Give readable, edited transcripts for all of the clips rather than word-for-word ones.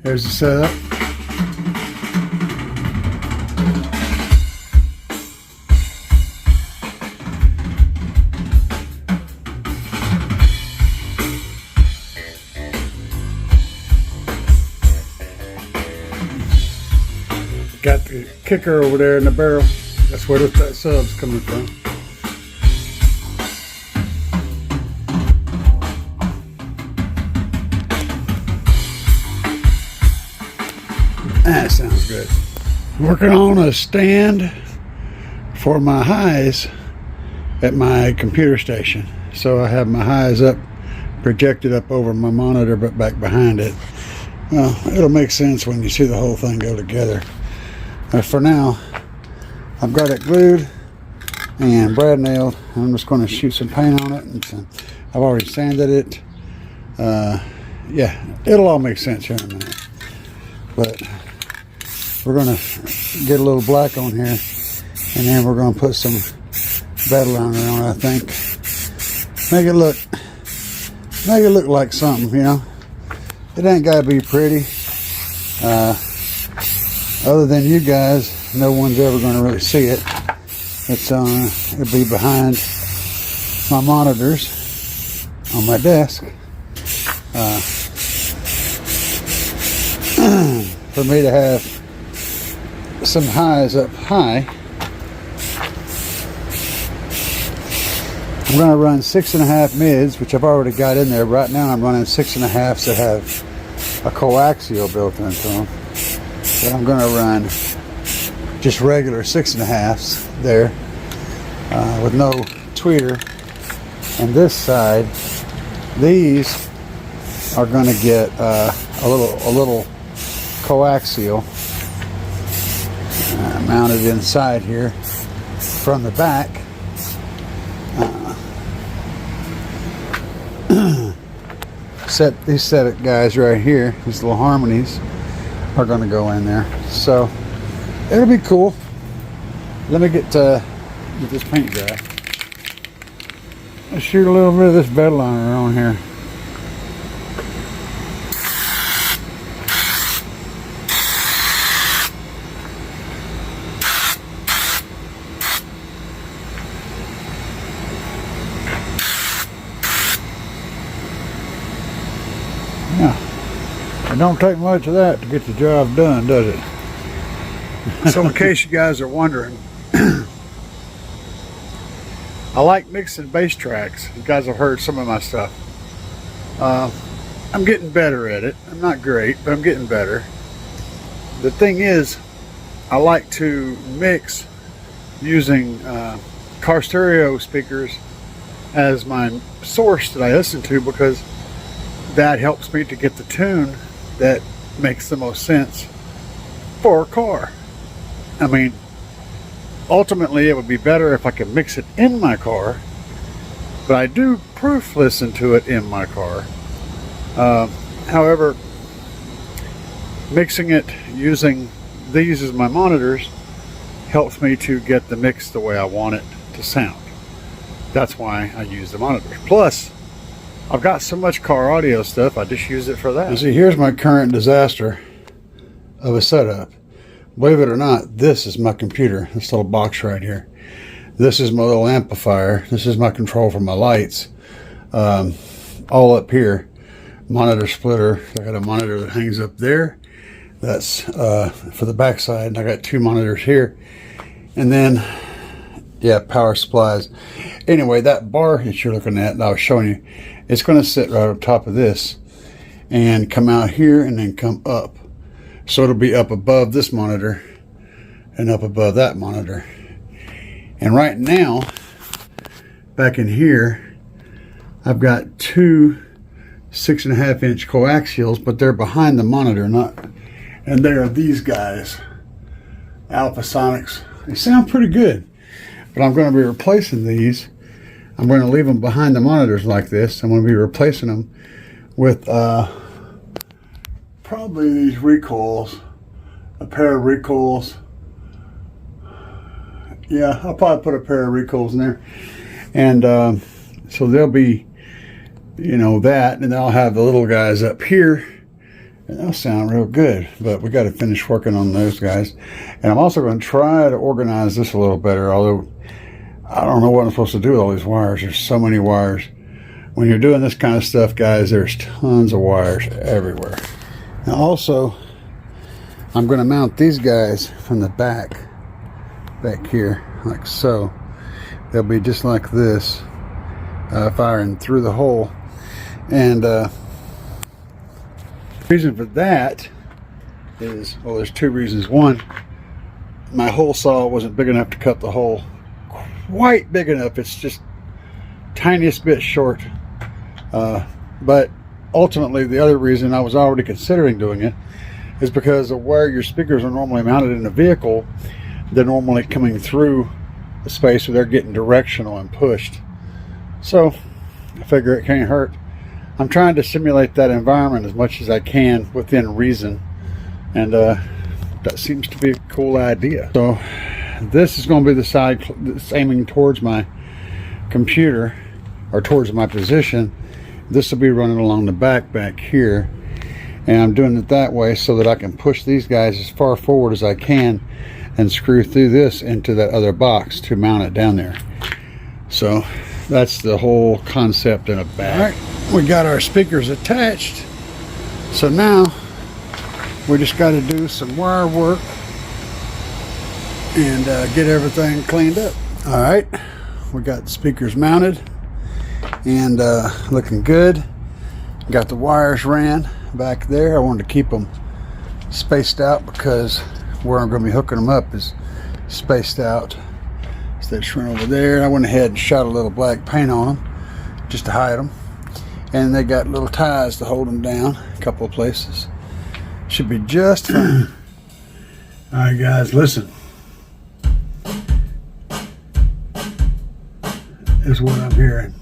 Here's the setup. Got the kicker over there in the barrel. That's where that sub's coming from. That sounds good. Working on a stand for my highs at my computer station. So I have my highs up, projected up over my monitor, but back behind it. Well, it'll make sense when you see the whole thing go together. For now, I've got it glued and brad nailed. I'm just going to shoot some paint on it. And I've already sanded it. Yeah, it'll all make sense here in a minute. But we're going to get a little black on here, and then we're going to put some battle liner on it, I think. Make it look like something, you know. It ain't got to be pretty. Other than you guys, no one's ever going to really see it. It'll be behind my monitors on my desk. For me to have some highs up high, I'm going to run 6.5 mids, which I've already got in there. Right now I'm running 6.5s that have a coaxial built into them. But I'm going to run just regular 6.5s there with no tweeter. And this side, these are going to get a little coaxial mounted inside here from the back. These set it guys right here, these little harmonies are going to go in there, so it'll be cool. Let me get this paint dry. Let's shoot a little bit of this bed liner on here. It don't take much of that to get the job done, does it? So in case you guys are wondering, I like mixing bass tracks. You guys have heard some of my stuff. I'm getting better at it. I'm not great, but I'm getting better. The thing is, I like to mix using car stereo speakers as my source that I listen to, because that helps me to get the tune that makes the most sense for a car. I mean, ultimately it would be better if I could mix it in my car, but I do proof listen to it in my car. However, mixing it using these as my monitors helps me to get the mix the way I want it to sound. That's why I use the monitors. Plus, I've got so much car audio stuff, I just use it for that. You see, here's my current disaster of a setup. Believe it or not, this is my computer, this little box right here. This is my little amplifier. This is my control for my lights. All up here. Monitor splitter. I got a monitor that hangs up there. That's for the back side. And I got two monitors here. And then, yeah, power supplies. Anyway, that bar that you're looking at that I was showing you, it's going to sit right on top of this and come out here and then come up. So it'll be up above this monitor and up above that monitor. And right now, back in here, I've got two 6.5-inch coaxials, but they're behind the monitor, and they are these guys, Alpha Sonics. They sound pretty good, but I'm going to be replacing these. I'm going to leave them behind the monitors like this. I'm going to be replacing them with probably these recoils, a pair of recoils. Yeah, I'll probably put a pair of recoils in there. And so they'll be, you know, that, and then I'll have the little guys up here And those sound real good, but we got to finish working on those guys. And I'm also going to try to organize this a little better, although I don't know what I'm supposed to do with all these wires. There's so many wires. When you're doing this kind of stuff, guys, there's tons of wires everywhere. Now also, I'm going to mount these guys from the back here, like so. They'll be just like this, firing through the hole. And the reason for that is, well, there's two reasons. One, my hole saw wasn't big enough to cut the hole quite big enough. It's just tiniest bit short. But ultimately, the other reason I was already considering doing it is because of where your speakers are normally mounted in a vehicle. They're normally coming through the space where they're getting directional and pushed. So I figure it can't hurt. I'm trying to simulate that environment as much as I can within reason, and that seems to be a cool idea. So this is going to be the side that's aiming towards my computer, or towards my position. This will be running along the back here, and I'm doing it that way so that I can push these guys as far forward as I can and screw through this into that other box to mount it down there. So that's the whole concept in a bag. All right, we got our speakers attached, so now we just got to do some wire work and get everything cleaned up. All right, we got the speakers mounted and looking good. Got the wires ran back there. I wanted to keep them spaced out because where I'm going to be hooking them up is spaced out. So that's run over there. I went ahead and shot a little black paint on them just to hide them, and they got little ties to hold them down a couple of places. Should be just fine. All right, guys, listen. Is what I'm hearing.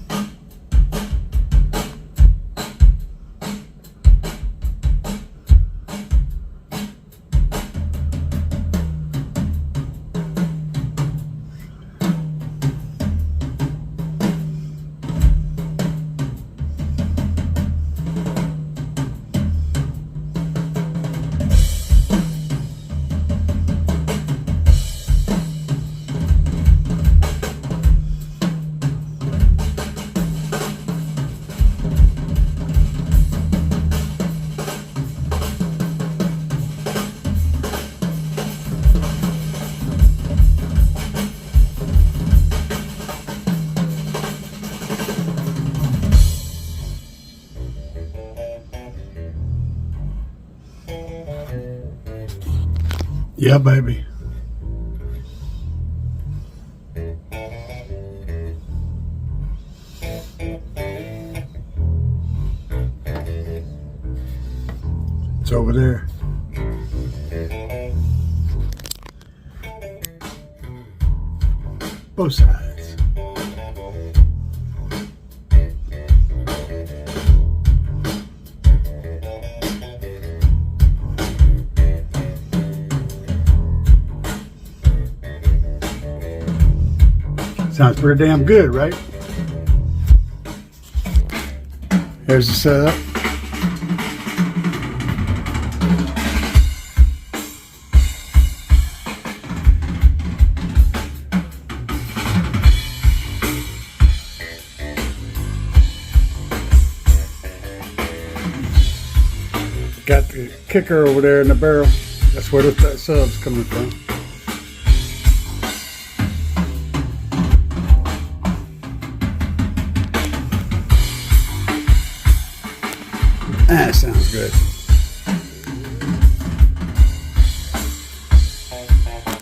Yeah, baby. It's over there. Both sides. Sounds pretty damn good, right? Here's the setup. Got the kicker over there in the barrel. That's where that sub's coming from. That sounds good.